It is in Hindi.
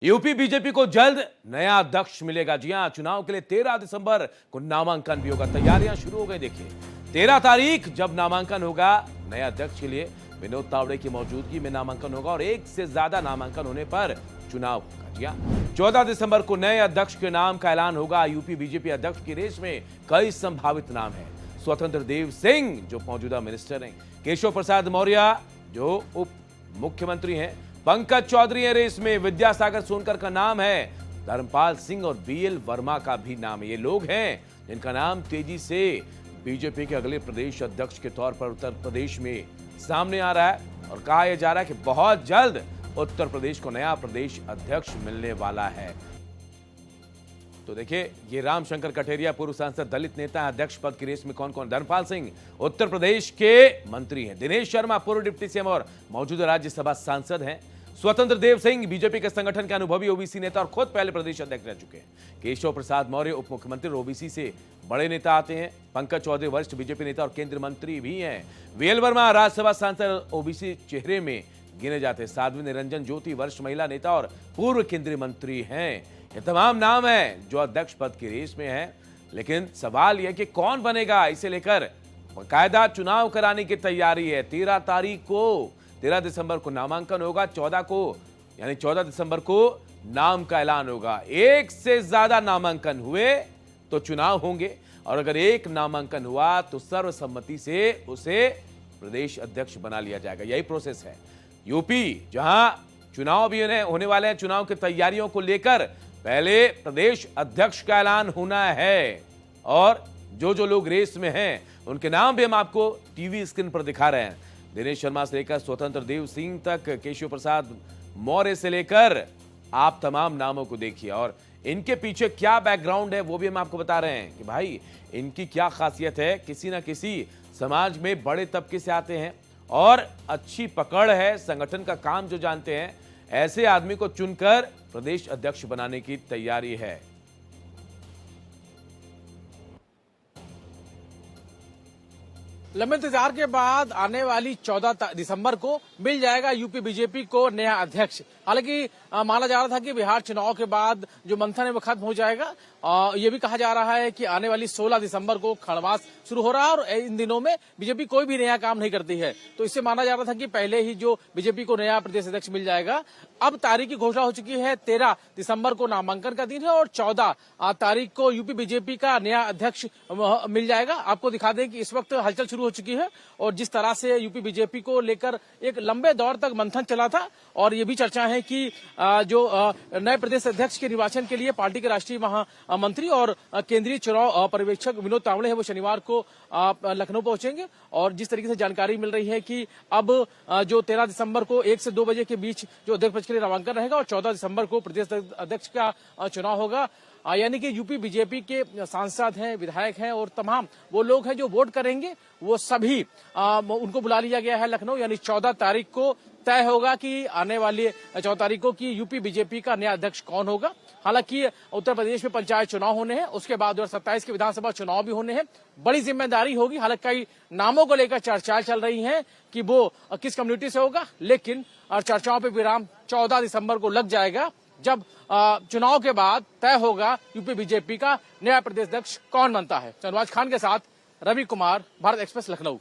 यूपी बीजेपी को जल्द नया अध्यक्ष मिलेगा। जी हां, चुनाव के लिए 13 दिसंबर को नामांकन भी होगा। तैयारियां शुरू हो गई। देखिए 13 तारीख जब नामांकन होगा नए अध्यक्ष के लिए, विनोद तावड़े की मौजूदगी में नामांकन होगा और एक से ज्यादा नामांकन होने पर चुनाव होगा। जी हां, 14 दिसंबर को नए अध्यक्ष के नाम का ऐलान होगा। यूपी बीजेपी अध्यक्ष की रेस में कई संभावित नाम है। स्वतंत्र देव सिंह जो मौजूदा मिनिस्टर हैं, केशव प्रसाद मौर्य जो उप मुख्यमंत्री हैं, पंकज चौधरी है रेस में, विद्यासागर सोनकर का नाम है, धर्मपाल सिंह और बीएल वर्मा का भी नाम है। ये लोग हैं जिनका नाम तेजी से बीजेपी के अगले प्रदेश अध्यक्ष के तौर पर उत्तर प्रदेश में सामने आ रहा है और कहा यह जा रहा है कि बहुत जल्द उत्तर प्रदेश को नया प्रदेश अध्यक्ष मिलने वाला है। तो देखिए, ये रामशंकर कठेरिया पूर्व सांसद, दलित नेता, अध्यक्ष पद की रेस में कौन कौन? धर्मपाल सिंह उत्तर प्रदेश के मंत्री हैं, दिनेश शर्मा पूर्व डिप्टी सीएम और मौजूदा राज्यसभा सांसद हैं, स्वतंत्र देव सिंह बीजेपी के संगठन के अनुभवी ओबीसी नेता और खुद पहले प्रदेश अध्यक्ष रह चुके हैं, केशव प्रसाद मौर्य उप मुख्यमंत्री और ओबीसी से बड़े नेता आते हैं, पंकज चौधरी वरिष्ठ बीजेपी नेता और केंद्रीय मंत्री भी हैं, बीएल वर्मा राज्यसभा सांसद ओबीसी चेहरे में गिने जाते हैं, साध्वी निरंजन ज्योति वरिष्ठ महिला नेता और पूर्व केंद्रीय मंत्री हैं। ये तमाम नाम हैं जो अध्यक्ष पद की रेस में हैं, लेकिन सवाल यह कि कौन बनेगा, इसे लेकर बाकायदा चुनाव कराने की तैयारी है। 13 दिसंबर को नामांकन होगा, 14 दिसंबर को नाम का ऐलान होगा। एक से ज्यादा नामांकन हुए तो चुनाव होंगे और अगर एक नामांकन हुआ तो सर्वसम्मति से उसे प्रदेश अध्यक्ष बना लिया जाएगा। यही प्रोसेस है। यूपी जहां चुनाव भी होने वाले हैं, चुनाव की तैयारियों को लेकर पहले प्रदेश अध्यक्ष का ऐलान होना है और जो लोग रेस में हैं उनके नाम भी हम आपको टीवी स्क्रीन पर दिखा रहे हैं। दिनेश शर्मा से लेकर स्वतंत्र देव सिंह तक, केशव प्रसाद मौर्य से लेकर आप तमाम नामों को देखिए और इनके पीछे क्या बैकग्राउंड है वो भी हम आपको बता रहे हैं कि भाई इनकी क्या खासियत है। किसी ना किसी समाज में बड़े तबके से आते हैं और अच्छी पकड़ है, संगठन का काम जो जानते हैं, ऐसे आदमी को चुनकर प्रदेश अध्यक्ष बनाने की तैयारी है। लंबे इंतजार के बाद आने वाली 14 दिसंबर को मिल जाएगा यूपी बीजेपी को नया अध्यक्ष। हालांकि माना जा रहा था कि बिहार चुनाव के बाद जो मंथन है वो खत्म हो जाएगा। ये भी कहा जा रहा है कि आने वाली 16 दिसंबर को खड़वास शुरू हो रहा है और इन दिनों में बीजेपी कोई भी नया काम नहीं करती है, तो इससे माना जा रहा था कि पहले ही जो बीजेपी को नया प्रदेश अध्यक्ष मिल जाएगा। अब तारीख की घोषणा हो चुकी है। 13 दिसंबर को नामांकन का दिन है और 14 तारीख को यूपी बीजेपी का नया अध्यक्ष मिल जाएगा। आपको दिखा दें कि इस वक्त हलचल शुरू हो चुकी है और जिस तरह से यूपी बीजेपी को लेकर एक लंबे दौर तक मंथन चला था और ये भी चर्चा है कि जो नए प्रदेश अध्यक्ष के निर्वाचन के लिए पार्टी के राष्ट्रीय महामंत्री और केंद्रीय चुनाव पर्यवेक्षक विनोद तावड़े हैं वो शनिवार को लखनऊ पहुंचेंगे और जिस तरीके से जानकारी मिल रही है कि अब जो 13 दिसंबर को 1 से 2 बजे के बीच जो अध्यक्ष पद के लिए नामांकन रहेगा और 14 दिसंबर को प्रदेश अध्यक्ष का चुनाव होगा। यानी कि यूपी बीजेपी के सांसद हैं, विधायक हैं और तमाम वो लोग हैं जो वोट करेंगे, वो सभी उनको बुला लिया गया है लखनऊ। यानी 14 तारीख को तय होगा कि आने वाली 14 तारीख को कि यूपी बीजेपी का नया अध्यक्ष कौन होगा। हालांकि उत्तर प्रदेश में पंचायत चुनाव होने हैं, उसके बाद 2027 के विधानसभा चुनाव भी होने हैं, बड़ी जिम्मेदारी होगी। हालांकि कई नामों को लेकर चर्चाएं चल रही हैं कि वो किस कम्युनिटी से होगा, लेकिन चर्चाओं पर विराम 14 दिसंबर को लग जाएगा जब चुनाव के बाद तय होगा यूपी बीजेपी का नया प्रदेश अध्यक्ष कौन बनता है। चंद्रवाज खान के साथ रवि कुमार, भारत एक्सप्रेस, लखनऊ।